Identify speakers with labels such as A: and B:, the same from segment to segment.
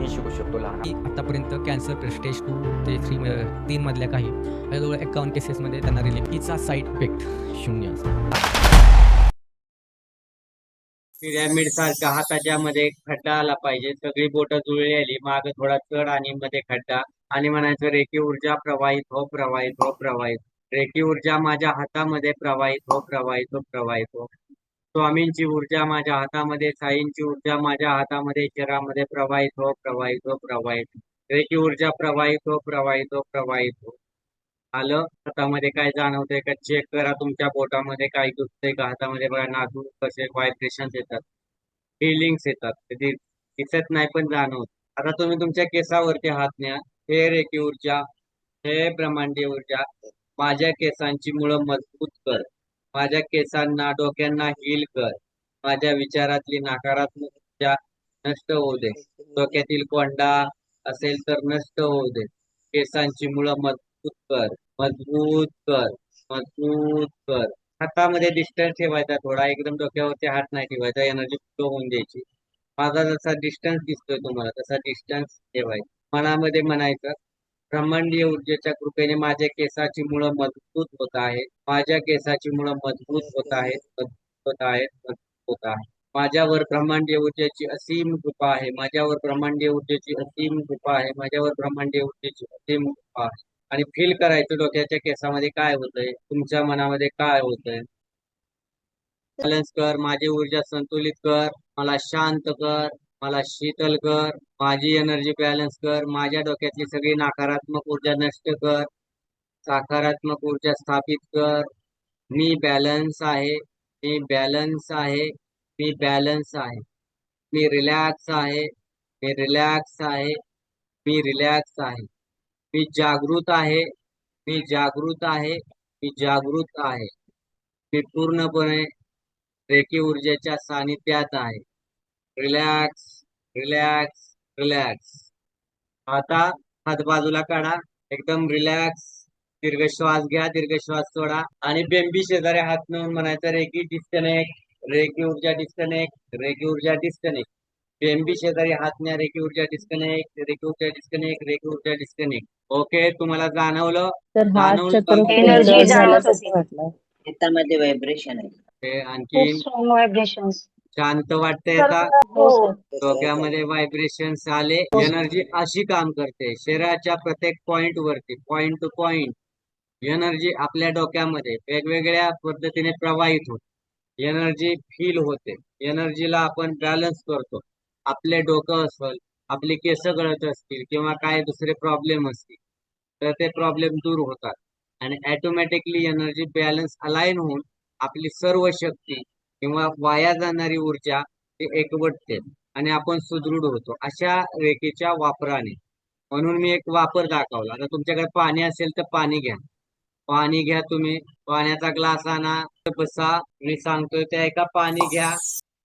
A: शिकू शकतो लहान.
B: की आतापर्यंत कॅन्सर स्टेज 2 ते 3 मधल्या काही जवळजवळ 51 केसेसमध्ये त्यांना रिलीफ. तिचा साईड इफेक्ट 0
C: पिरॅमिड सारखा हाताच्या मध्ये खड्डा आला पाहिजे, सगळी बोटं जुळली आली, माग थोडा चढ आणि मध्ये खड्डा, आणि म्हणायचं रेखी ऊर्जा प्रवाहित हो, प्रवाहित हो, प्रवाहित. रेखी ऊर्जा माझ्या हातामध्ये प्रवाहित हो, प्रवाहित हो, प्रवाहित हो. स्वामींची ऊर्जा माझ्या हातामध्ये, साईंची ऊर्जा माझ्या हातामध्ये, शरीरामध्ये प्रवाहित हो, प्रवाहित हो, प्रवाहित. रेखी ऊर्जा प्रवाहित हो, प्रवाहित हो, प्रवाहित हो. आलं हातामध्ये काय जाणवतंय का चेक करा, तुमच्या बोटामध्ये काय दुखतंय का, हातामध्ये बघा नाजूक कसे व्हायब्रेशन येतात, फिलिंग्स येतात, कधी दिसत नाही पण जाणवत. आता तुम्ही तुमच्या केसावरती हात न्या, हे रेखी ऊर्जा, हे ब्रह्मांडीय ऊर्जा माझ्या केसांची मुळं मजबूत कर, माझ्या केसांना डोक्यांना हील कर, माझ्या विचारातली नकारात्मक ऊर्जा नष्ट होऊ दे, डोक्यातील कोंडा असेल तर नष्ट होऊ दे, केसांची मुळं मजबूत कर, मजबूत कर, मजबूत कर. हातामध्ये डिस्टन्स ठेवायचा थोडा, एकदम डोक्यावरती हात नाही ठेवायचा, एनर्जी फ्लो होऊन द्यायची. माझा जसा डिस्टन्स दिसतोय तुम्हाला तसा डिस्टन्स ठेवायचा. मनामध्ये म्हणायचं ब्रह्मांडीय ऊर्जेच्या कृपेने माझ्या केसाची मुळं मजबूत होत आहेत, माझ्या केसाची मुळं मजबूत होत आहेत, मजबूत होत आहेत, मजबूत होत आहेत. माझ्यावर ब्रह्मांडीय ऊर्जेची असीम कृपा आहे, माझ्यावर ब्रह्मांडीय ऊर्जेची असीम कृपा आहे, माझ्यावर ब्रह्मांडीय ऊर्जेची असीम कृपा आहे. आणि फील करायचं डोक्याच्या केसामध्ये काय होतंय, तुमच्या मनामध्ये काय होतंय. बॅलन्स कर, माझी ऊर्जा संतुलित कर, मला शांत कर, मला शीतल कर, माझी एनर्जी बॅलन्स कर, माझ्या डोक्यातली सगळी नकारात्मक ऊर्जा नष्ट कर, सकारात्मक ऊर्जा स्थापित कर. मी बॅलन्स आहे, मी बॅलन्स आहे, मी बॅलन्स आहे, मी रिलॅक्स आहे, मी रिलॅक्स आहे, मी रिलॅक्स आहे, मी जागृत आहे, मी जागृत आहे, मी जागृत आहे, मी पूर्णपणे रेखी ऊर्जेच्या सानिध्यात आहे. Relax, relax, relax. आता हात बाजूला काढा, एकदम रिलॅक्स. दीर्घ श्वास घ्या, दीर्घ श्वास सोडा, आणि बेंबी शेजारी हात नेऊन म्हणायचं रेखी डिस्कनेक्ट, रेखी ऊर्जा डिस्कनेक्ट, रेखी ऊर्जा डिस्कनेक्ट. बेंबी शेजारी हात न्या, रेखी ऊर्जा डिस्कनेक्ट, रेखी ऊर्जा डिस्कनेक्ट, रेखी ऊर्जा डिस्कनेक्ट. ओके, तुम्हाला जाणवलं?
D: तर हा
C: जाणवलं
D: चक्र
C: का?
E: एनर्जी
D: जास्त
E: जाणवत
D: झाल्यासारखं
E: होती.
D: वाटलं.
E: हातामध्ये व्हायब्रेशन आहे.
C: हे
E: खूप
C: आणखीन
E: स्ट्रॉंग व्हायब्रेशन्स.
C: शांत वाटतंय आता?
D: हो सर.
C: डोक्यामध्ये व्हायब्रेशन्स आले, एनर्जी अशी काम करते शरीराच्या प्रत्येक पॉइंट वरती, पॉइंट टू पॉइंट एनर्जी आपल्या डोक्यामध्ये वेगवेगळ्या पद्धतीने प्रवाहित होते, एनर्जी फील होते, एनर्जीला आपण बॅलन्स करतो. आपले डोकं असेल, आपली केस गळत असतील किंवा काय दुसरे प्रॉब्लेम असतील तर ते प्रॉब्लेम दूर होतात आणि ऑटोमॅटिकली एनर्जी बॅलन्स अलाइन होऊन आपली सर्व शक्ती किंवा वाया जाणारी ऊर्जा ती एकवटते आणि आपण सुदृढ होतो अशा रेखेच्या वापराने. म्हणून मी एक वापर दाखवला. आता तुमच्याकडे पाणी असेल तर पाणी घ्या, पाणी घ्या, तुम्ही पाण्याचा ग्लास आणा, बसा, मी सांगतोय त्या एका पाणी घ्या.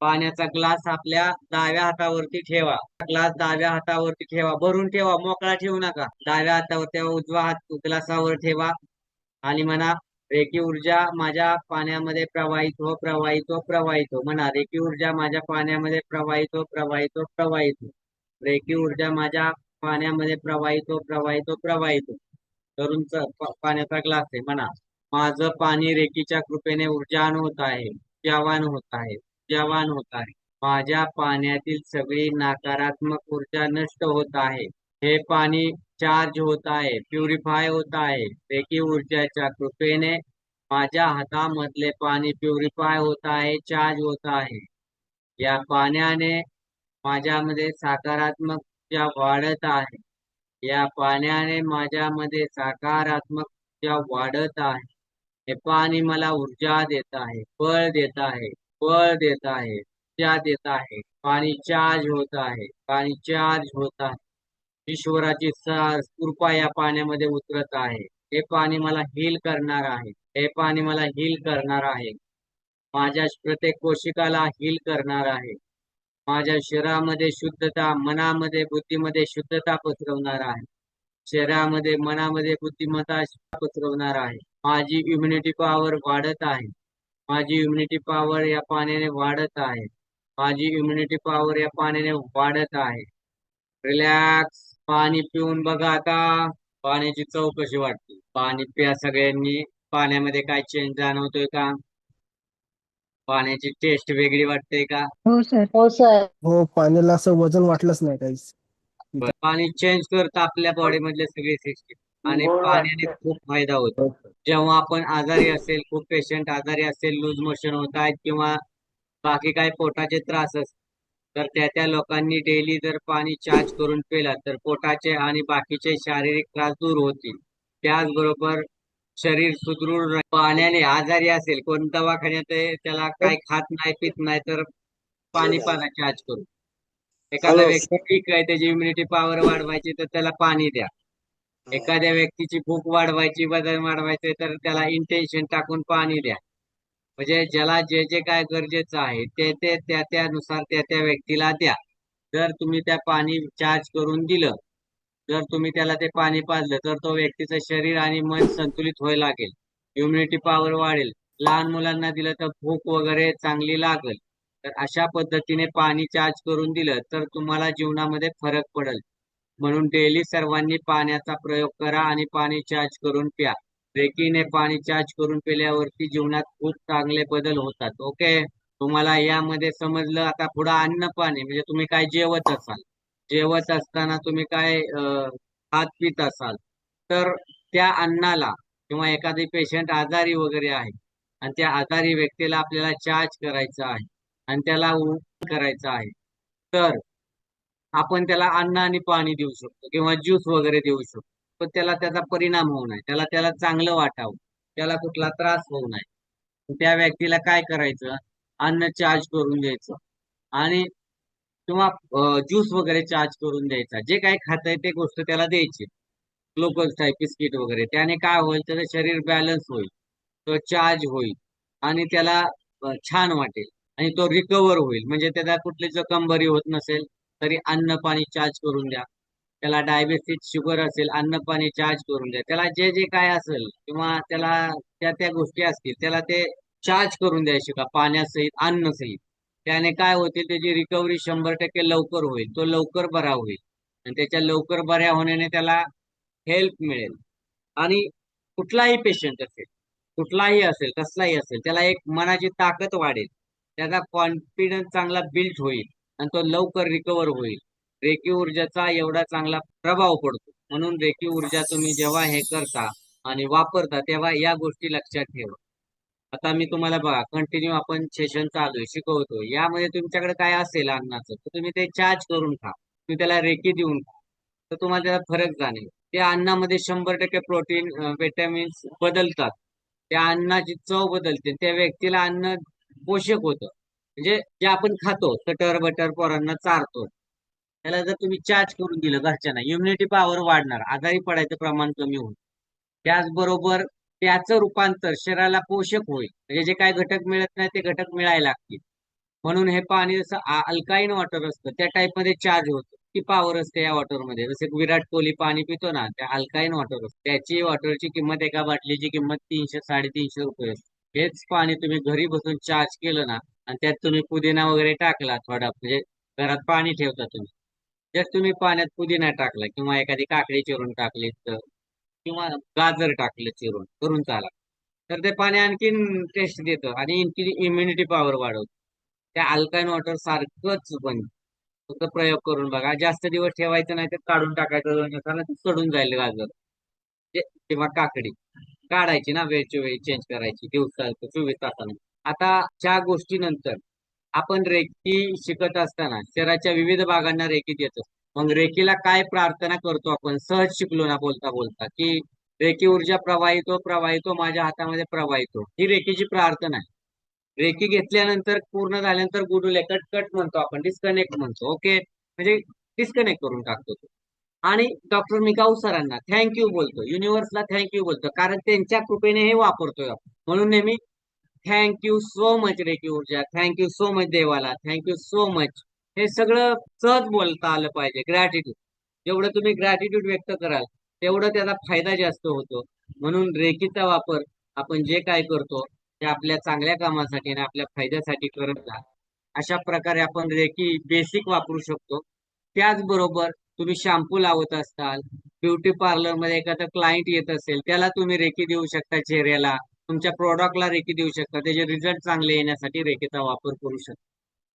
C: पाण्याचा ग्लास आपल्या डाव्या हातावरती ठेवा, ग्लास डाव्या हातावरती ठेवा, भरून ठेवा, मोकळा ठेवू नका. डाव्या हातावर ठेवा, उजवा हात ग्लासावर ठेवा आणि म्हणा रेखी ऊर्जा माझ्या पाण्यामध्ये प्रवाहित हो, प्रवाहित हो, प्रवाहित हो. म्हणा रेखी ऊर्जा माझ्या पाण्यामध्ये प्रवाहित हो, प्रवाहित हो, प्रवाहित हो. रेखी ऊर्जा माझ्या पाण्यामध्ये प्रवाहित हो, प्रवाहित हो, प्रवाहित हो. तरुणचा पाण्याचा ग्लास आहे, म्हणा माझं पाणी रेखीच्या कृपेने ऊर्जावान होत आहे, ऊर्जावान होत आहे, ऊर्जावान होत आहे. माझ्या पाण्यातील सगळी नकारात्मक ऊर्जा नष्ट होत आहे. हे पाणी चार्ज होत आहे, प्युरिफाय होत आहे. रेखी ऊर्जाच्या कृपेने माझ्या हातामधले पाणी प्युरिफाय होत आहे, चार्ज होत आहे. या पाण्याने माझ्यामध्ये सकारात्मक ऊर्जा वाढत आहे. या पाण्याने माझ्यामध्ये सकारात्मक ऊर्जा वाढत आहे. हे पाणी मला ऊर्जा देत आहे, बळ देत आहे, बळ देत आहे, ऊर्जा देत आहे. पाणी चार्ज होत आहे, पाणी चार्ज होत आहे. ईश्वराची कृपा या पाण्यामध्ये उतरत आहे. हे पाणी मला हील करणार आहे, हे पाणी मला हील करणार आहे. माझ्या प्रत्येक कोशिकाला हील करणार आहे. माझ्या शरीरामध्ये शुद्धता, मनामध्ये बुद्धीमध्ये शुद्धता पसरवणार आहे. शरीरामध्ये मनामध्ये बुद्धिमत्ता पसरवणार आहे. माझी इम्युनिटी पॉवर वाढत आहे, माझी इम्युनिटी पॉवर या पाण्याने वाढत आहे, माझी इम्युनिटी पॉवर या पाण्याने वाढत आहे. रिलॅक्स. पाणी पिऊन बघा आता पाण्याची चव कशी वाटते. पाणी प्या सगळ्यांनी. पाण्यामध्ये काय चेंज जाणवतोय का? पाण्याची टेस्ट वेगळी वाटते का?
E: हो सर. हो सर.
A: हो, पाण्याला असं वजन वाटलंच नाही काहीच.
C: पाणी चेंज करतं आपल्या बॉडी मधले सगळे सिस्टीम आणि पाण्याने खूप फायदा होतो. जेव्हा आपण आजारी असेल, खूप पेशंट आजारी असेल, लूज मोशन होत आहेत किंवा बाकी काही पोटाचे त्रास असतील, तर त्या लोकांनी डेली जर पाणी चार्ज करून पिलं तर पोटाचे आणि बाकीचे शारीरिक त्रास दूर होतील. त्याचबरोबर शरीर सुदृढ पाण्याने आजारी असेल, कोण दवाखान्यात आहे, त्याला काय खात नाही पित नाही तर पाणी पाजा चार्ज करून. एखादा व्यक्ती ठीक आहे, त्याची इम्युनिटी पॉवर वाढवायची तर त्याला पाणी द्या. एखाद्या व्यक्तीची भूक वाढवायची, वजन वाढवायचे तर त्याला इंटेन्शन टाकून पाणी द्या. म्हणजे ज्याला जे जे काय गरजेचं आहे ते त्यानुसार त्या व्यक्तीला द्या. जर तुम्ही त्या पाणी चार्ज करून दिलं, जर तुम्ही त्याला ते पाणी पाजलं तर तो व्यक्तीचं शरीर आणि मन संतुलित व्हायला लागेल. इम्युनिटी पॉवर वाढेल. लहान मुलांना दिलं तर भूक वगैरे चांगली लागेल. तर अशा पद्धतीने पाणी चार्ज करून दिलं तर तुम्हाला जीवनामध्ये फरक पडेल. म्हणून डेली सर्वांनी पाण्याचा प्रयोग करा आणि पाणी चार्ज करून प्या. रेकीने पाणी चार्ज करून पिल्यावरती जीवनात खूप चांगले बदल होतात. ओके, तुम्हाला यामध्ये समजलं. आता पुढं अन्न पाणी म्हणजे तुम्ही काय जेवत असाल, जेवत असताना तुम्ही काय खात पित असाल, तर त्या अन्नाला किंवा एखादी पेशंट आजारी वगैरे आहे आणि त्या आजारी व्यक्तीला आपल्याला चार्ज करायचं आहे आणि त्याला करायचं आहे, तर आपण त्याला अन्न आणि पाणी देऊ शकतो किंवा ज्यूस वगैरे देऊ शकतो. पण त्याला त्याचा परिणाम होऊ नये, त्याला चांगलं वाटावं, त्याला कुठला त्रास होऊ नये. त्या व्यक्तीला काय करायचं, अन्न चार्ज करून द्यायचं आणि किंवा ज्यूस वगैरे चार्ज करून द्यायचा. जे काही खाताय ते गोष्ट त्याला द्यायची, ग्लुकोज टाईप बिस्किट वगैरे. त्याने काय होईल, त्याचं शरीर बॅलन्स होईल, तो चार्ज होईल आणि त्याला छान वाटेल आणि तो रिकवर होईल. म्हणजे त्याला कुठली जखम बरी होत नसेल तरी अन्न पाणी चार्ज करून द्या. त्याला डायबेटिस शुगर असेल, अन्न पाणी चार्ज करून द्या. त्याला जे जे काय असेल किंवा त्याला त्या गोष्टी असतील त्याला ते चार्ज करून द्यायचे का पाण्यासहित अन्नसहित. त्याने काय होतील, त्याची रिकव्हरी 100% लवकर होईल, तो लवकर बरा होईल आणि त्याच्या लवकर बऱ्या होण्याने त्याला हेल्प मिळेल. आणि कुठलाही पेशंट असेल, कुठलाही असेल, कसलाही असेल, त्याला एक मनाची ताकद वाढेल, त्याचा कॉन्फिडन्स चांगला बिल्ड होईल आणि तो लवकर रिकवर होईल. रेकी ऊर्जाचा एवढा चांगला प्रभाव पडतो. म्हणून रेकी ऊर्जा तुम्ही जेव्हा हे करता आणि वापरता तेव्हा या गोष्टी लक्षात ठेवा. आता मी तुम्हाला बघा कंटिन्यू आपण सेशन चालू आहे, शिकवतो. यामध्ये तुमच्याकडे काय असेल अन्नाचं तर तुम्ही ते चार्ज करून खा, तुम्ही त्याला रेकी देऊन खा, तर तुम्हाला त्याला फरक जाणेल. त्या अन्नामध्ये 100% प्रोटीन, विटॅमिन्स बदलतात. त्या अन्नाची चव बदलते, त्या व्यक्तीला अन्न पोषक होतं. म्हणजे जे आपण खातो कटर बटर पोरांना चारतो, त्याला जर तुम्ही चार्ज करून दिलं घरच्यांना, इम्युनिटी पॉवर वाढणार, आजारी पडायचं प्रमाण कमी होईल. त्याचबरोबर त्याचं रूपांतर शरीराला पोषक होईल. म्हणजे जे काय घटक मिळत नाही ते घटक मिळायला लागतील. म्हणून हे पाणी जसं अल्काईन वॉटर असतं त्या टाईप मध्ये चार्ज होतं. ती पॉवर असते या वॉटरमध्ये. जसं विराट कोहली पाणी पितो ना, त्या अल्काईन वॉटर असतं. त्याची वॉटरची किंमत, एका बाटलीची किंमत 300-350 रुपये असते. हेच पाणी तुम्ही घरी बसून चार्ज केलं ना आणि त्यात तुम्ही पुदिना वगैरे टाकला थोडा, म्हणजे घरात पाणी ठेवता तुम्ही, जर तुम्ही पाण्यात पुदिना टाकला किंवा एखादी काकडी चिरून टाकली तर किंवा गाजर टाकलं चिरून करून चाला, तर ते पाणी आणखीन टेस्ट देतं आणि इम्युनिटी पॉवर वाढवतं. त्या अल्काईन वॉटर सारखंच बनतं. फक्त प्रयोग करून बघा. जास्त दिवस ठेवायचं नाही तर काढून टाकायचं, 2 दिवसाला ते सडून जाईल गाजर किंवा काकडी. काढायची ना वेळच्या वेळी, चेंज करायची दिवसा 24 तासानं. आता ज्या गोष्टीनंतर आपण रेकी शिकत असताना शरीराच्या विविध भागांना रेकी देतो. मग रेकीला काय प्रार्थना करतो आपण, सहज शिकलो ना बोलता बोलता, की रेकी ऊर्जा प्रवाहितो प्रवाहितो माझ्या हातामध्ये प्रवाहितो, ही रेकीची प्रार्थना आहे. रेकी घेतल्यानंतर पूर्ण झाल्यानंतर गुडुले कट कट म्हणतो आपण, डिस्कनेक्ट म्हणतो. ओके, म्हणजे डिस्कनेक्ट करून टाकतो तो. आणि डॉक्टर मिकाऊ सरांना थँक्यू बोलतो, युनिव्हर्सला थँक्यू बोलतो, कारण त्यांच्या कृपेने हे वापरतोय आपण. म्हणून नेहमी थँक्यू सो मच रेकी ऊर्जा, थँक्यू सो मच देवाला, थँक्यू सो मच. हे सगळं सहज बोलता आलं पाहिजे. ग्रॅटिट्यूड, जेवढं तुम्ही ग्रॅटिट्यूड व्यक्त कराल तेवढं त्याचा फायदा जास्त होतो. म्हणून रेकीचा वापर आपण जे काय करतो ते आपल्या चांगल्या कामासाठी आणि आपल्या फायद्यासाठी करत जा. अशा प्रकारे आपण रेकी बेसिक वापरू शकतो. त्याचबरोबर तुम्ही शॅम्पू लावत असताल, ब्युटी पार्लर मध्ये एखादा क्लायंट येत असेल त्याला तुम्ही रेकी देऊ शकता, चेहऱ्याला तुमच्या प्रोडक्टला रेकी देऊ शकता, त्याचे रिझल्ट चांगले येण्यासाठी रेकीचा वापर करू शकता.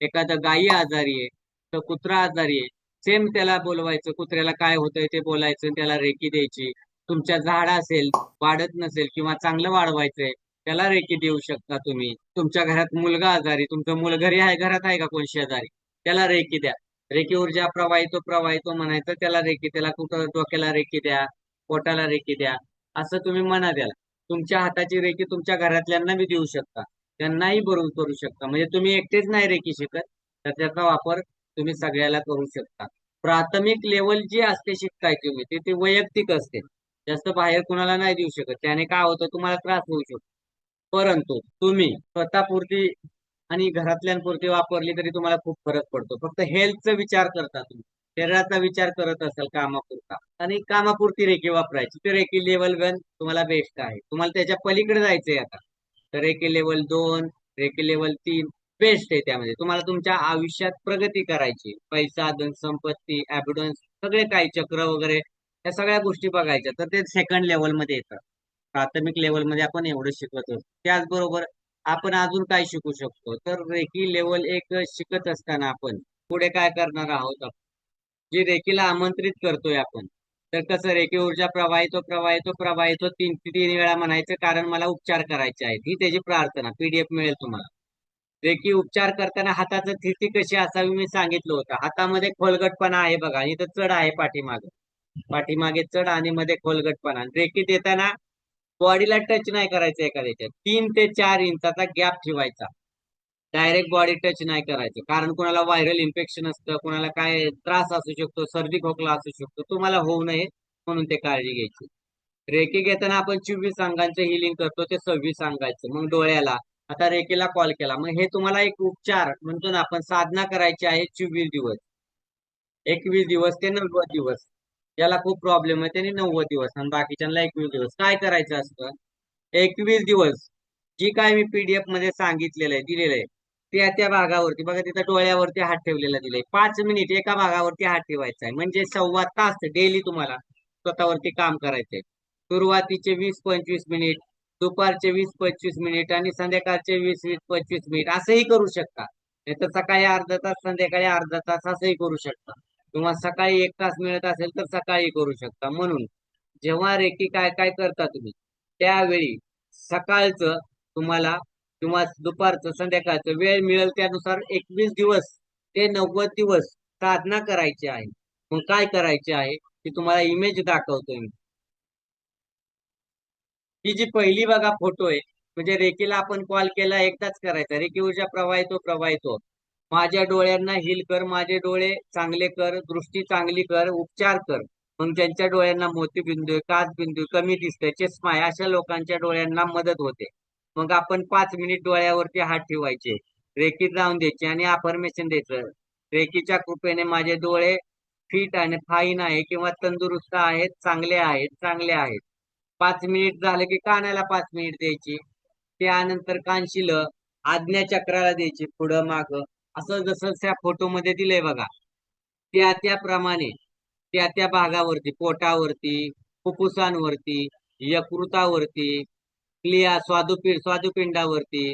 C: एखादा गायी आजारी आहे तर कुत्रा आजारी आहे, सेम त्याला बोलवायचं, कुत्र्याला काय होतंय ते बोलायचं, त्याला रेकी द्यायची. तुमच्या झाड असेल वाढत नसेल किंवा चांगलं वाढवायचंय त्याला रेकी देऊ शकता तुम्ही. तुमच्या घरात मुलगा आजारी, तुमचं मुलं घरी आहे, घरात आहे का कोण शेजारी, त्याला रेकी द्या. रेकी ऊर्जा प्रवाहितो प्रवाहितो म्हणायचं, त्याला रेकी, त्याला कुठं डोक्याला रेकी द्या, पोटाला रेकी द्या, असं तुम्ही म्हणा त्याला. तुमच्या हाताची रेकी तुमच्या घरातल्यांना बी देऊ शकता, त्यांनाही बरोबर करू शकता. म्हणजे तुम्ही एकटेच नाही रेकी शिकत, तर त्याचा वापर तुम्ही सगळ्याला करू शकता. प्राथमिक लेवल जी असते शिकताय तुम्ही ते वैयक्तिक असते, जास्त बाहेर कुणाला नाही देऊ शकत. त्याने काय होतं, तुम्हाला त्रास होऊ शकतो. परंतु तुम्ही स्वतःपुरती आणि घरातल्यांपुरती वापरली तरी तुम्हाला खूप फरक पडतो. फक्त हेल्थचा विचार करता तुम्ही, शरीराचा विचार करत असाल कामापुरता आणि कामापुरती रेकी वापरायची, तर रेकी लेवल 1 तुम्हाला बेस्ट आहे. तुम्हाला त्याच्या पलीकडे जायचंय आता, तर reiki level 2, reiki level 3 best आहे. त्यामध्ये तुम्हाला तुमच्या आयुष्यात प्रगती करायची, पैसा, धन संपत्ती, ॲबिडन्स, सगळे काही चक्र वगैरे या सगळ्या गोष्टी बघायच्या, तर ते सेकंड लेवल मध्ये येतात. प्राथमिक लेवल मध्ये आपण एवढं शिकत असतो. त्याचबरोबर आपण अजून काय शिकू शकतो, तर रेकी लेवल 1 शिकत असताना आपण पुढे काय करणार आहोत, जी रेकीला आमंत्रित करतोय आपण, तर कसं रेकी ऊर्जा प्रवाहितो प्रवाहितो प्रवाहितो 3 वेळा म्हणायचं, कारण मला उपचार करायचे आहेत. ही त्याची प्रार्थना, PDF मिळेल तुम्हाला. रेकी उपचार करताना हाताची स्थिती कशी असावी मी सांगितलं होतं. हातामध्ये खोलगटपणा आहे बघा, इथं चढ आहे पाठीमागे, पाठीमागे चढ आणि मध्ये खोलगटपणा. रेकी देताना बॉडीला टच नाही करायचं एखाद्याच्या, 3 ते 4 इंचाचा गॅप ठेवायचा. डायरेक्ट बॉडी टच नाही करायचं, कारण कोणाला व्हायरल इन्फेक्शन असतं, कोणाला काय त्रास असू शकतो, सर्दी खोकला असू शकतो, तुम्हाला होऊ नये म्हणून ते काळजी घ्यायची. रेकी घेताना आपण 24 अंगांचं हिलिंग करतो, ते 26 अंगाचं. मग डोळ्याला, आता रेकीला कॉल केला, मग हे तुम्हाला एक उपचार म्हणतो ना आपण, साधना करायची आहे 24 दिवस, 21 दिवस ते 90 दिवस. ज्याला खूप प्रॉब्लेम आहे त्यांनी 90 दिवस आणि बाकीच्यांना 21 दिवस. काय करायचं असतं, 21 दिवस जी काय मी PDF मध्ये सांगितलेलं आहे, दिलेलं आहे, त्या भागावरती बघा, तिथं डोळ्यावरती हात ठेवलेला दिलाय. 5 मिनिट एका भागावरती हात ठेवायचा आहे, म्हणजे सव्वा तास डेली तुम्हाला स्वतःवरती काम करायचंय. सुरुवातीचे 20-25 मिनिट, दुपारचे 20-25 मिनिट आणि संध्याकाळचे 20-25 मिनिट असंही करू शकता. नाही तर सकाळी अर्धा तास, संध्याकाळी अर्धा तास असंही करू शकता, किंवा सकाळी 1 तास मिळत असेल तर सकाळी करू शकता. म्हणून जेव्हा रेकी काय काय करता तुम्ही, त्यावेळी सकाळचं तुम्हाला किंवा दुपारचं, संध्याकाळचं वेळ मिळेल त्यानुसार 21 दिवस ते 90 दिवस साधना करायची आहे. मग काय करायचे आहे की तुम्हाला इमेज दाखवतोय मी. ही जी पहिली बघा फोटो आहे, म्हणजे रेकीला आपण कॉल केला एकदाच करायचा. रेकी ऊर्जा प्रवाहितो प्रवाहितो, माझ्या डोळ्यांना हील कर, माझे डोळे चांगले कर, दृष्टी चांगली कर, उपचार कर. मग ज्यांच्या डोळ्यांना मोतीबिंदू आहे, काचबिंदू कमी दिसतंय, चष्मा आहे, अशा लोकांच्या डोळ्यांना मदत होते. मग आपण 5 मिनिट डोळ्यावरती हात ठेवायचे, रेकीत जाऊन द्यायचे आणि अफर्मेशन द्यायचं. रेकीच्या कृपेने माझे डोळे फिट आणि फाईन आहे किंवा तंदुरुस्त आहेत, चांगले आहेत, चांगले आहेत. 5 मिनिट झाले की कानाला 5 मिनिट द्यायची, त्यानंतर कानशिल, आज्ञाचक्राला द्यायची, पुढं माग, असं जसं त्या फोटोमध्ये दिलंय बघा, त्याप्रमाणे त्या भागावरती, पोटावरती, फुफ्फुसांवरती, यकृतावरती, क्लिया स्वादुपिंडावरती,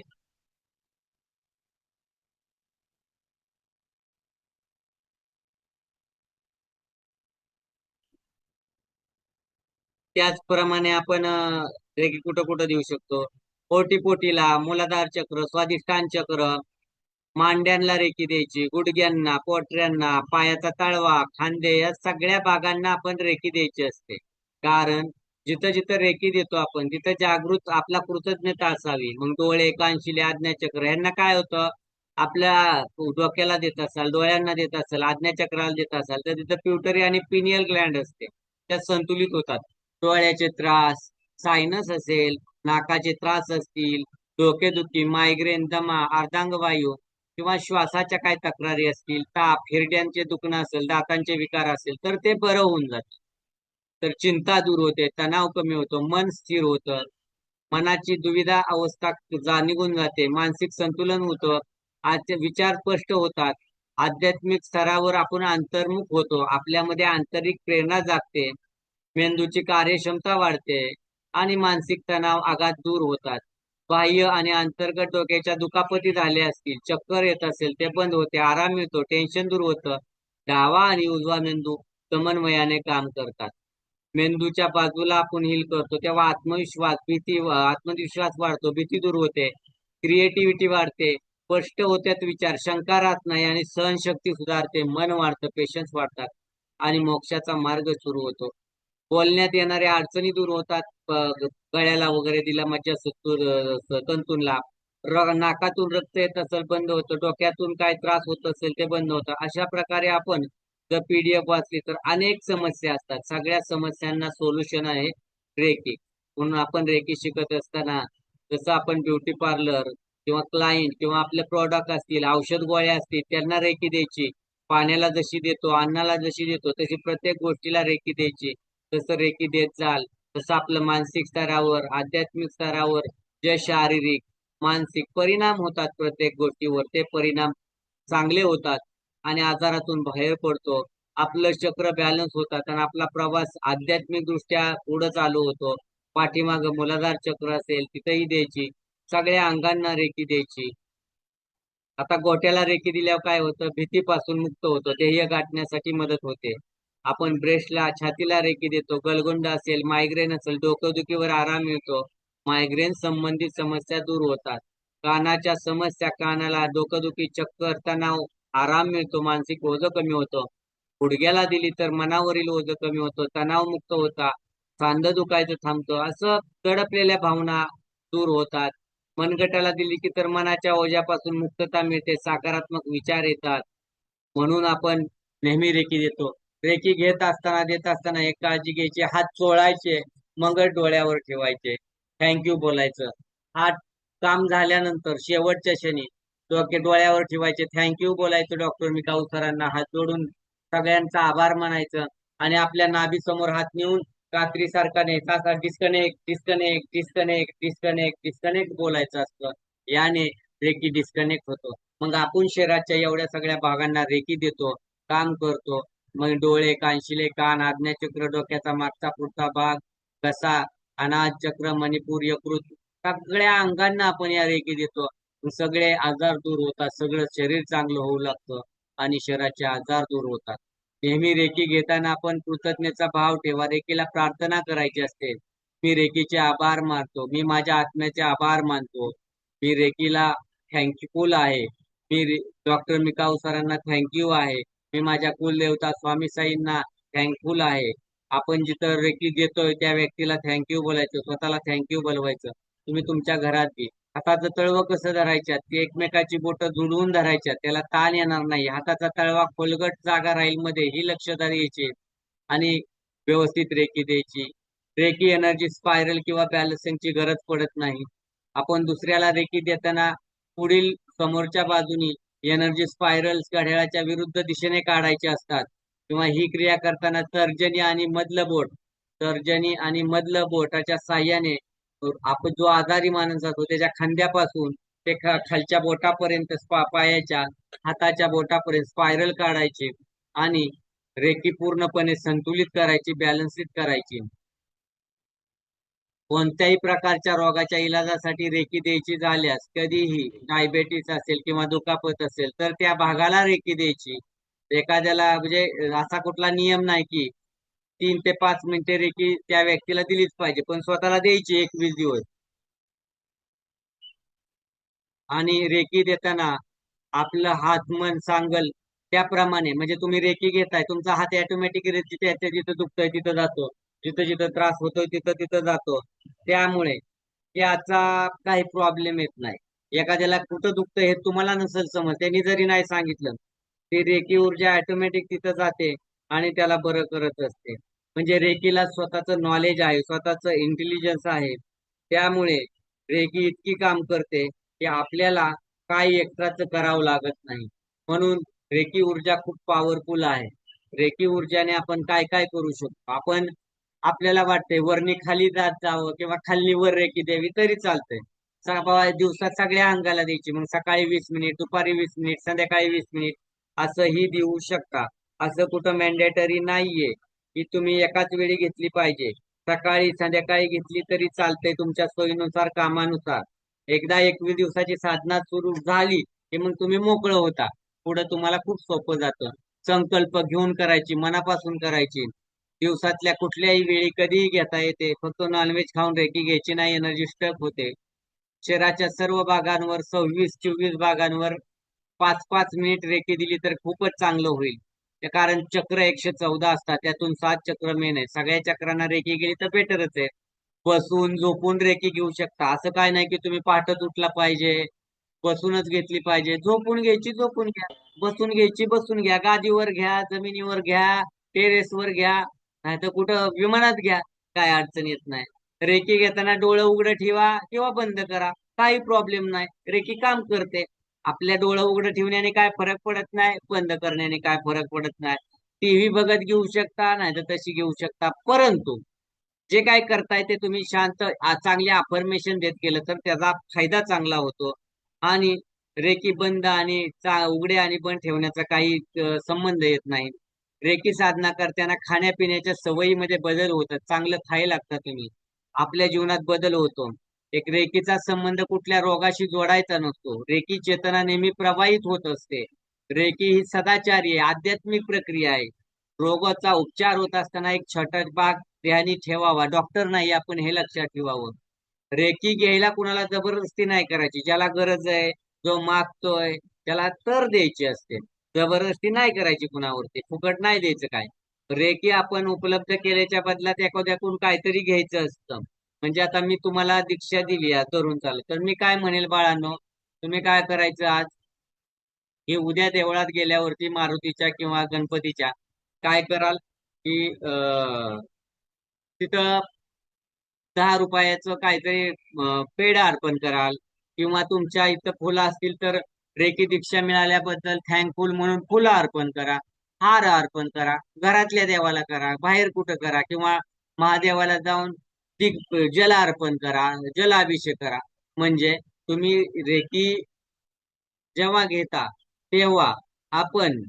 C: त्याचप्रमाणे आपण रेकी कुठं कुठं देऊ शकतो, पोटीला, मूलाधार चक्र, स्वाधिष्ठान चक्र, मांड्यांना रेकी द्यायची, गुडघ्यांना, पोटऱ्यांना, पायाचा तळवा, खांदे, या सगळ्या भागांना आपण रेकी द्यायची असते. कारण जिथं जिथं रेकी देतो आपण तिथं जागृत आपला कृतज्ञता असावी. मग डोळे, कानशिले, आज्ञाचक्र ह्यांना काय होतं, आपल्या डोक्याला देत असाल, डोळ्यांना देत असाल, आज्ञाचक्राला देत असाल, तर तिथं प्युटरी आणि पिनियल ग्लँड असते, त्या संतुलित होतात. डोळ्याचे त्रास, सायनस असेल, नाकाचे त्रास असतील, डोकेदुखी, मायग्रेन, दमा, अर्धांगवायू किंवा श्वासाच्या काय तक्रारी असतील, ताप, हिरड्यांचे दुखणं असेल, दातांचे विकार असेल, तर ते बरं होऊन जातं. तर चिंता दूर होते, तणाव कमी होतो, मन स्थिर होतं, मनाची दुविधा अवस्था निघून जाते, मानसिक संतुलन होतं, आजचे विचार स्पष्ट होतात, आध्यात्मिक स्तरावर आपण अंतर्मुख होतो, आपल्यामध्ये आंतरिक प्रेरणा जागते, मेंदूची कार्यक्षमता वाढते आणि मानसिक तणाव आघात दूर होतात. बाह्य आणि अंतर्गत डोक्याच्या दुखापती झाल्या असतील, चक्कर येत असेल ते बंद होते, आराम मिळतो, टेन्शन दूर होतं. डावा आणि उजवा मेंदू समन्वयाने काम करतात. मेंदूच्या बाजूला आपण हील करतो तेव्हा आत्मविश्वास वाढतो, भीती दूर होते, क्रिएटिव्हिटी वाढते, स्पष्ट होत्यात विचार, शंका राहत नाही आणि सहनशक्ती सुधारते, मन वाढतं, पेशन्स वाढतात आणि मोक्षाचा मार्ग सुरू होतो. बोलण्यात येणाऱ्या अडचणी दूर होतात. गळ्याला वगैरे दिला तंतूंला नाकातून रक्त येत असेल बंद होतं, डोक्यातून काय त्रास होत असेल ते बंद होतं. अशा प्रकारे आपण जर PDF वाचली तर अनेक समस्या असतात, सगळ्या समस्यांना सोल्युशन आहे रेकी. म्हणून आपण रेकी शिकत असताना जसं आपण ब्युटी पार्लर किंवा क्लायंट किंवा आपले प्रॉडक्ट असतील, औषध गोळ्या असतील, त्यांना रेकी द्यायची. पाण्याला जशी देतो, अन्नाला जशी देतो, तशी प्रत्येक गोष्टीला रेकी द्यायची. तसं रेकी देत जाल तसं आपलं मानसिक स्तरावर, आध्यात्मिक स्तरावर जे शारीरिक मानसिक परिणाम होतात प्रत्येक गोष्टीवर, ते परिणाम चांगले होतात आणि आजारातून बाहेर पडतो. आपलं चक्र बॅलन्स होतात आणि आपला प्रवास आध्यात्मिक दृष्ट्या पुढे चालू होतो. पाठीमाग मूलाधार चक्र असेल तिथेही द्यायची, सगळ्या अंगांना रेकी द्यायची. आता गोट्याला रेकी दिल्यावर काय होतं, भीतीपासून मुक्त होतो, ध्येय गाठण्यासाठी मदत होते. आपण ब्रेस्टला छातीला रेकी देतो, गलगोंड असेल, मायग्रेन असेल, डोकंदुखीवर आराम मिळतो, मायग्रेन संबंधित समस्या दूर होतात. कानाच्या समस्या, कानाला डोकंदुखी, चक्कर, तणाव, आराम मिळतो, मानसिक ओझं कमी होतं. गुडघ्याला दिली तर मनावरील ओझं कमी होतं, तणाव मुक्त होता, सांधं दुखायचं थांबतं, असं दडपलेल्या भावना दूर होतात. मनगटाला दिली की तर मनाच्या ओझ्यापासून मुक्तता मिळते, सकारात्मक विचार येतात. म्हणून आपण नेहमी रेकी देतो. रेकी घेत असताना देत असताना एक काळजी घ्यायची, हात चोळायचे, मग डोळ्यावर ठेवायचे, थँक्यू बोलायचं. हात काम झाल्यानंतर शेवटच्या क्षणी डोळ्यावर ठेवायचे, थँक्यू बोलायचं. डॉक्टर मिकाऊ सरांना हात जोडून सगळ्यांचा आभार मानायचं आणि आपल्या नाभीसमोर हात नेऊन रात्री सारखा नाही, disconnect disconnect disconnect disconnect disconnect बोलायचं असतं. याने रेकी डिस्कनेक्ट होतो. मग आपण शरीराच्या एवढ्या सगळ्या भागांना रेकी देतो, काम करतो. मग डोळे, कानशिले, कान, आज्ञाचक्र, डोक्याचा मागचा पुढचा भाग, घसा, अनाहत चक्र, मणिपूर, यकृत, सगळ्या अंगांना आपण या रेकी देतो. सगळे आजार दूर होतात, सगळं शरीर चांगलं होऊ लागतं आणि शरीराचे आजार दूर होतात. नेहमी रेकी घेताना आपण कृतज्ञतेचा भाव ठेवा. रेकीला प्रार्थना करायची असते. मी रेकीचे आभार मानतो, मी माझ्या आत्म्याचे आभार मानतो, मी रेकीला थँकफुल आहे, मी डॉक्टर मिकाऊ सरांना थँक्यू आहे, मी माझ्या कुलदेवता स्वामी साईंना थँकफुल आहे. आपण जिथं रेकी देतोय त्या व्यक्तीला थँक्यू बोलायचं, स्वतःला थँक्यू बोलवायचं. तुम्ही तुमच्या घरात बी हाताचं तळवं कसं धरायच्यात, ते एकमेकाची बोटं जुळवून धरायच्यात, त्याला ताण येणार नाही. हाताचा तळवा खोलगट जागा राहील मध्ये ही लक्षात द्यायची आणि व्यवस्थित रेकी द्यायची. रेकी एनर्जी स्पायरल किंवा बॅलन्सिंगची गरज पडत नाही. आपण दुसऱ्याला रेकी देताना पुढील समोरच्या बाजूनी एनर्जी स्पायरल्स घड्याळाच्या विरुद्ध दिशेने काढायचे असतात. किंवा ही क्रिया करताना तर्जनी आणि मधलं बोटाच्या साह्याने आपण जो आजारी माणूस जातो त्याच्या खांद्यापासून ते खालच्या बोटापर्यंत पायाच्या हाताच्या बोटापर्यंत स्पायरल काढायची आणि रेकी पूर्णपणे संतुलित करायची, बॅलन्सित करायची. कोणत्याही प्रकारच्या रोगाच्या इलाजासाठी रेकी द्यायची झाल्यास, कधीही डायबेटीस असेल किंवा दुखापत असेल तर त्या भागाला रेकी द्यायची. एखाद्याला म्हणजे असा कुठला नियम नाही की 3 ते 5 मिनिटे रेकी त्या व्यक्तीला दिलीच पाहिजे, पण स्वतःला द्यायची 21 दिवस. आणि रेकी देताना आपलं हात मन सांगल त्याप्रमाणे, म्हणजे तुम्ही रेकी घेताय, तुमचा हात ऑटोमॅटिक जिथे जिथं दुखतंय तिथं जातो, जिथं जिथं त्रास होतोय तिथं तिथं जातो. त्यामुळे याचा काही प्रॉब्लेम येत नाही. एखाद्याला कुठं दुखतंय हे तुम्हाला नसेल समज, त्यांनी जरी नाही सांगितलं, ती रेकी ऊर्जा ऑटोमॅटिक तिथं जाते आणि त्याला बरं करत असते. म्हणजे रेकीला स्वतःचं नॉलेज आहे, स्वतःचं इंटेलिजन्स आहे. त्यामुळे रेकी इतकी काम करते की आपल्याला काही एक्स्ट्राच करावं लागत नाही. म्हणून रेकी ऊर्जा खूप पॉवरफुल आहे. रेकी ऊर्जाने आपण काय काय करू शकतो. आपण आपल्याला वाटते वरनी खाली जात जावं किंवा खाली वर रेकी द्यावी तरी चालतंय. दिवसात सगळ्या अंगाला द्यायची, मग सकाळी 20 मिनिट, दुपारी 20 मिनिट, संध्याकाळी 20 मिनिट. असंही देऊ शकता. असं कुठं मॅन्डेटरी नाहीये की तुम्ही एकाच वेळी घेतली पाहिजे. सकाळी संध्याकाळी घेतली तरी चालते तुमच्या सोयीनुसार कामानुसार. एकदा 21 दिवसाची साधना सुरू झाली की मग तुम्ही मोकळं होता. पुढे तुम्हाला खूप सोपं जातं. संकल्प घेऊन करायची, मनापासून करायची. दिवसातल्या कुठल्याही वेळी कधीही घेता येते. फक्त नॉनव्हेज खाऊन रेकी घ्यायची नाही, एनर्जी स्टक होते. शरीराच्या सर्व भागांवर 26-24 भागांवर 5-5 मिनिट रेकी दिली तर खूपच चांगलं होईल. कारण चक्र 114 असतात, त्यातून 7 चक्र मेन आहे. सगळ्या चक्रांना रेकी गेली तर बेटरच आहे. बसून झोपून रेकी घेऊ शकता. असं काय नाही की तुम्ही पहाटच उठला पाहिजे, बसूनच घेतली पाहिजे. झोपून घ्यायची झोपून घ्या, बसून घ्यायची बसून घ्या, गादीवर घ्या, जमिनीवर घ्या, टेरेसवर घ्या, नाहीतर कुठं विमानात घ्या, काय अडचण येत नाही. रेकी घेताना डोळं उघडं ठेवा किंवा बंद करा, काही प्रॉब्लेम नाही. रेकी काम करते. आपल्या डोळं उघडं ठेवण्याने काय फरक पडत नाही, बंद करण्याने काय फरक पडत नाही. टीव्ही बघत घेऊ शकता, नाही तर तशी घेऊ शकता. परंतु जे काय करताय ते तुम्ही शांत चांगले अफर्मेशन देत केलं तर त्याचा फायदा चांगला होतो. आणि रेकी बंद आणि उघडे आणि बंद ठेवण्याचा काही संबंध येत नाही. रेकी साधना करताना खाण्यापिण्याच्या सवयीमध्ये बदल होतात. चांगलं खायला लागतं तुम्ही, आपल्या जीवनात बदल होतो. एक रेकीचा संबंध कुठल्या रोगाशी जोडायचा नसतो. रेकी चेतना नेहमी प्रवाहित होत असते. रेकी ही सदाचारी आहे, आध्यात्मिक प्रक्रिया आहे. रोगाचा उपचार होत असताना एक छोटा भाग ध्यानी ठेवावा. डॉक्टर नाही आपण, हे लक्षात ठेवावं. रेकी घ्यायला कुणाला जबरदस्ती नाही करायची. ज्याला गरज आहे, जो मागतोय त्याला तर द्यायची असते. जबरदस्ती नाही करायची कुणावरती, फुकट नाही द्यायचं काय. रेकी आपण उपलब्ध केल्याच्या बदल्यात एखाद्याकडून काहीतरी घ्यायचं असतं. म्हणजे आता मी तुम्हाला दीक्षा दिली आहे तरुण चालू, तर मी काय म्हणेल बाळांनो, तुम्ही काय करायचं आज, की उद्या देवळात गेल्यावरती मारुतीच्या किंवा गणपतीच्या काय कराल, की तिथं 10 रुपयाचं काहीतरी पेढा अर्पण कराल. किंवा तुमच्या इथं फुलं असतील तर रेकी दीक्षा मिळाल्याबद्दल थँकफुल म्हणून फुलं अर्पण करा, हार अर्पण करा. घरातल्या देवाला करा, बाहेर कुठं करा, किंवा महादेवाला जाऊन जल अर्पण करा, जलाभिषेक करा. म्हणजे तुम्ही रेकी जेव्हा घेता तेव्हा आपण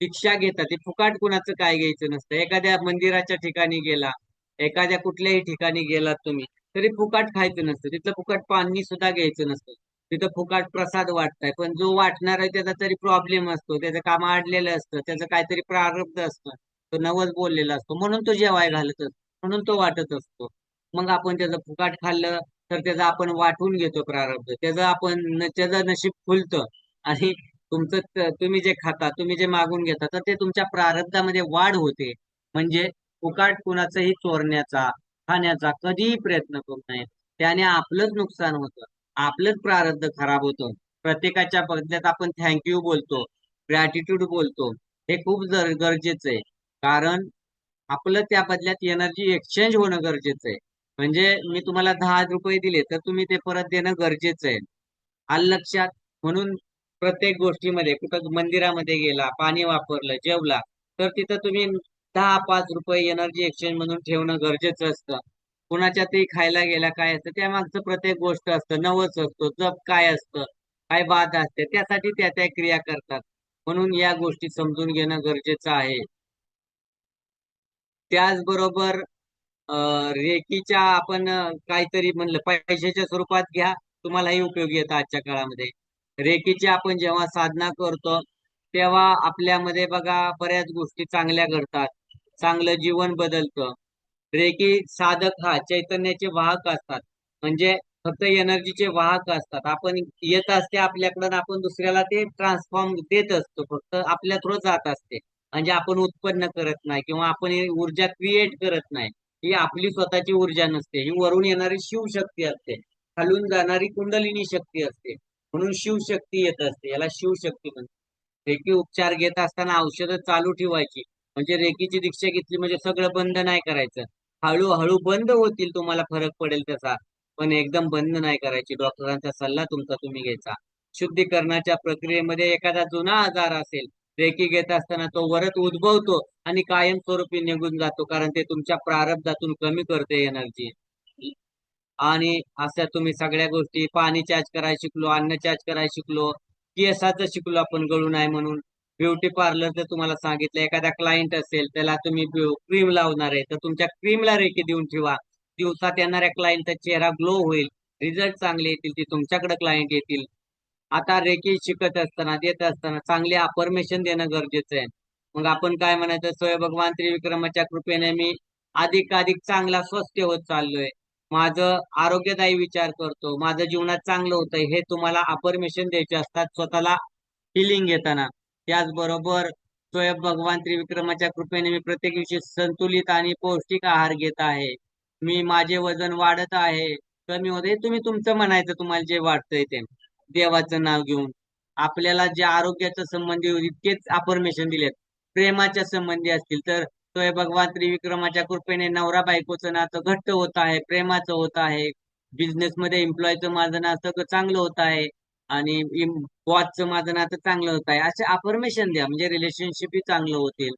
C: दीक्षा घेता ती फुकाट कुणाचं काय घ्यायचं नसतं. एखाद्या मंदिराच्या ठिकाणी गेला, एखाद्या कुठल्याही ठिकाणी गेलात तुम्ही, तरी फुकाट खायचं नसतं. तिथं फुकाट पाणी सुद्धा घ्यायचं नसतं. तिथं फुकाट प्रसाद वाटताय, पण जो वाटणार आहे त्याचा तरी प्रॉब्लेम असतो, त्याचं काम अडलेलं असतं, त्याचं काहीतरी प्रारब्ध असतं, तो नवस बोललेला असतो, म्हणून तो जेवाय घालत असतो, म्हणून तो वाटत असतो. मग आपण त्याचं फुकाट खाल्लं तर त्याचं आपण वाटून घेतो प्रारब्ध, त्याचं नशीब खुलतं. आणि तुम्ही जे खाता, तुम्ही जे मागून घेता, तर ते तुमच्या प्रारब्धामध्ये वाढ होते. म्हणजे फुकाट कुणाचंही चोरण्याचा, खाण्याचा कधीही प्रयत्न करू नये. त्याने आपलंच नुकसान होतं, आपलंच प्रारब्ध खराब होतं. प्रत्येकाच्या बदल्यात आपण थँक्यू बोलतो, ग्रॅटिट्यूड बोलतो, हे खूप गरजेचं आहे. कारण आपलं त्या बदल्यात एनर्जी एक्सचेंज होणं गरजेचं आहे. म्हणजे मी तुम्हाला 10 रुपये दिले तर तुम्ही ते परत देणं गरजेचं आहे. आलं लक्षात? म्हणून प्रत्येक गोष्टीमध्ये, कुठं मंदिरामध्ये गेला, पाणी वापरलं, जेवला, तर तिथं तुम्ही 10-5 रुपये एनर्जी एक्सचेंज म्हणून ठेवणं गरजेचं असतं. कुणाच्या तरी खायला गेला काय असतं, त्यामागचं प्रत्येक गोष्ट असतं, नवस असतो, जप काय असतं, काय बाधा असते, त्यासाठी त्या त्या क्रिया करतात. म्हणून या गोष्टी समजून घेणं गरजेचं आहे. त्याचबरोबर रेकीच्या आपण काहीतरी म्हणलं पैशाच्या स्वरूपात घ्या, तुम्हालाही उपयोगी येतं आजच्या काळामध्ये. रेकीची आपण जेव्हा साधना करतो तेव्हा आपल्यामध्ये बघा बऱ्याच गोष्टी चांगल्या घडतात, चांगलं जीवन बदलतं. रेकी साधक हा चैतन्याचे वाहक असतात. म्हणजे फक्त एनर्जीचे वाहक असतात. आपण येत असते आपल्याकडं आणि आपण दुसऱ्याला ते ट्रान्सफॉर्म देत असतो, फक्त आपल्या थ्रू जात असते. म्हणजे आपण उत्पन्न करत नाही किंवा आपण ही ऊर्जा क्रिएट करत नाही. ही आपली स्वतःची ऊर्जा नसते, ही वरून येणारी शिवशक्ती असते, खालून जाणारी कुंडलिनी शक्ती असते, म्हणून शिवशक्ती येत असते, याला शिवशक्ती म्हणतात. रेकी उपचार घेत असताना औषधं चालू ठेवायची. म्हणजे रेकीची दीक्षा घेतली म्हणजे सगळं बंद नाही करायचं, हळूहळू बंद होतील, तुम्हाला फरक पडेल त्याचा. पण एकदम बंद नाही करायची. डॉक्टरांचा सल्ला तुमचा तुम्ही घ्यायचा. शुद्धीकरणाच्या प्रक्रियेमध्ये एखादा जुना आजार असेल, रेकी घेत असताना तो वरच उद्भवतो आणि कायमस्वरूपी निघून जातो, कारण ते तुमच्या प्रारब्धातून कमी करते एनर्जी. आणि अशा तुम्ही सगळ्या गोष्टी, पाणी चार्ज करायला शिकलो, अन्न चार्ज करायला शिकलो, केसाचं शिकलो आपण गळू नाही म्हणून. ब्युटी पार्लरचं तुम्हाला सांगितलं, एखादा क्लायंट असेल त्याला तुम्ही क्रीम लावणार आहे तर तुमच्या क्रीमला रेकी देऊन ठेवा. दिवसात येणाऱ्या क्लायंटचा चेहरा ग्लो होईल, रिझल्ट चांगले येतील, ते तुमच्याकडे क्लायंट येतील. आता रेकी शिकत असताना देत असताना चांगले अफर्मेशन देणं गरजेचं आहे. मग आपण काय म्हणायचं, स्वयं भगवान त्रिविक्रमाच्या कृपेने मी अधिकाधिक चांगला स्वस्थ होत चाललोय, माझं आरोग्यदायी विचार करतो, माझं जीवनात चांगलं होतंय, हे तुम्हाला अफर्मेशन द्यायचे असतात स्वतःला हिलिंग घेताना. त्याचबरोबर स्वयं भगवान त्रिविक्रमाच्या कृपेने मी प्रत्येक दिवशी संतुलित आणि पौष्टिक आहार घेत आहे. मी माझे वजन वाढत आहे, कमी होत आहे. तुम्ही तुमचं म्हणायचं, तुम्हाला जे वाटतंय ते देवाचं नाव घेऊन. आपल्याला जे आरोग्याच्या संबंधी इतकेच अफर्मेशन दिलेत. प्रेमाच्या संबंधी असतील तर स्वयं भगवान त्रिविक्रमाच्या कृपेने नवरा बायकोचं नातं घट्ट होत आहे, प्रेमाचं होत आहे. बिझनेस मध्ये एम्प्लॉयचं माझं नातं चांगलं होत आहे आणि बॉसचं माझं नातं चांगलं होत आहे. असे अफर्मेशन द्या, म्हणजे रिलेशनशिपही चांगलं होतील.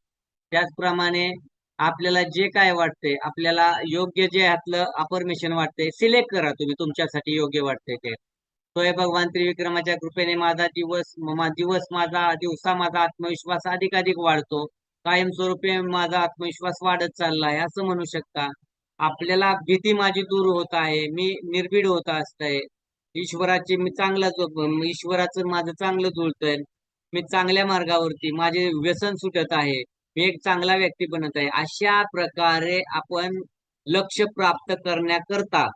C: त्याचप्रमाणे आपल्याला जे काय वाटतंय, आपल्याला योग्य जे ह्यातलं अफर्मेशन वाटतंय सिलेक्ट करा, तुम्ही तुमच्यासाठी योग्य वाटतंय ते. स्वयं भगवान त्रिविक्रमाच्या कृपेने माझा दिवसा माझा आत्मविश्वास अधिकाधिक वाढतो. कायमस्वरूपी माझा आत्मविश्वास वाढत चाललाय असं म्हणू शकता. आपल्याला भीती माझी दूर होत आहे, मी निर्भीड होत असतंय. ईश्वराचं माझं चांगलं जुळतंय. मी चांगल्या मार्गावरती, माझे व्यसन सुटत आहे, मी एक चांगला व्यक्ती बनत आहे. अशा प्रकारे आपण लक्ष प्राप्त करण्याकरता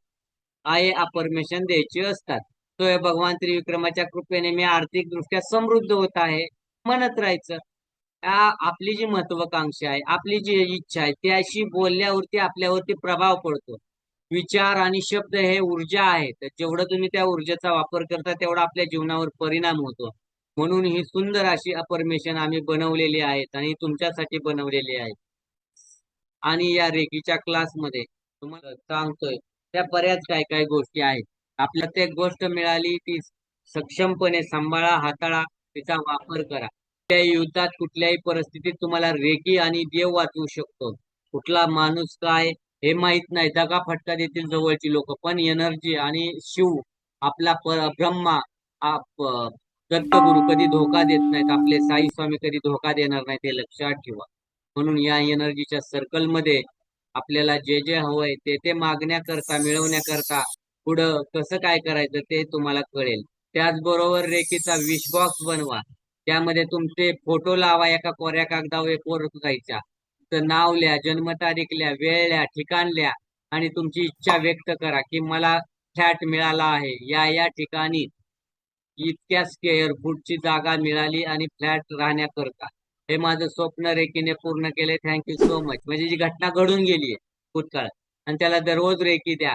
C: आय अफर्मेशन द्यायचे असतात. स्वयं भगवान त्रिविक्रमाच्या कृपेने मी आर्थिक दृष्ट्या समृद्ध होत आहे म्हणत राहायचं. आपली जी महत्वाकांक्षा आहे, आपली जी इच्छा आहे, त्याशी बोलल्यावरती आपल्यावरती प्रभाव पडतो. विचार आणि शब्द हे ऊर्जा आहे, तर जेवढं तुम्ही त्या ऊर्जेचा वापर करता तेवढा आपल्या जीवनावर परिणाम होतो. म्हणून ही सुंदर अशी अफर्मेशन आम्ही बनवलेली आहेत आणि तुमच्यासाठी बनवलेली आहे. आणि या रेकीच्या क्लासमध्ये तुम्हाला सांगतोय त्या बऱ्याच काय काय गोष्टी आहेत. आपल्याला ते गोष्ट मिळाली ती सक्षमपणे सांभाळा, हाताळा, तिचा वापर करा. त्या युद्धात कुठल्याही परिस्थितीत तुम्हाला रेकी आणि देव वाचवू शकतो. कुठला माणूस काय हे माहित नाही, दगा फटका देतील जवळची लोक, पण एनर्जी आणि शिव आपला ब्रह्मा दत्तगुरु कधी धोका देत नाहीत. आपले साई स्वामी कधी धोका देणार नाहीत, हे लक्षात ठेवा. म्हणून या एनर्जीच्या सर्कलमध्ये आपल्याला जे जे हवंय ते मागण्याकरता, मिळवण्याकरता पुढं कसं काय करायचं ते तुम्हाला कळेल. त्याचबरोबर रेकीचा विश बॉक्स बनवा, त्यामध्ये तुमचे फोटो लावा, एका कोऱ्या कागदावर एक वर जायच्या, तर नाव लिहा, जन्मतारीख लिहा, वेळ लिहा, ठिकाण लिहा आणि तुमची इच्छा व्यक्त करा की मला फ्लॅट मिळाला आहे, या ठिकाणी इतक्या स्क्वेअर फूटची जागा मिळाली आणि फ्लॅट राहण्याकरता हे माझं स्वप्न रेकीने पूर्ण केले. Thank you so much. म्हणजे जी घटना घडून गेली आहे भूतकाळ, आणि त्याला दररोज रेकी द्या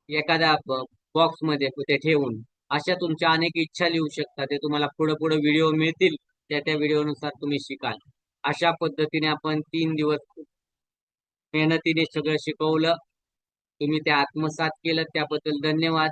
C: एखाद्या बॉक्स मध्ये ते ठेवून. अशा तुमच्या अनेक इच्छा लिहू शकता, ते तुम्हाला पुढे पुढे व्हिडिओ मिळतील, त्या व्हिडिओनुसार तुम्ही शिकाल. अशा पद्धतीने आपण 3 दिवस मेहनतीने सगळं शिकवलं, तुम्ही ते आत्मसात केलं, त्याबद्दल धन्यवाद.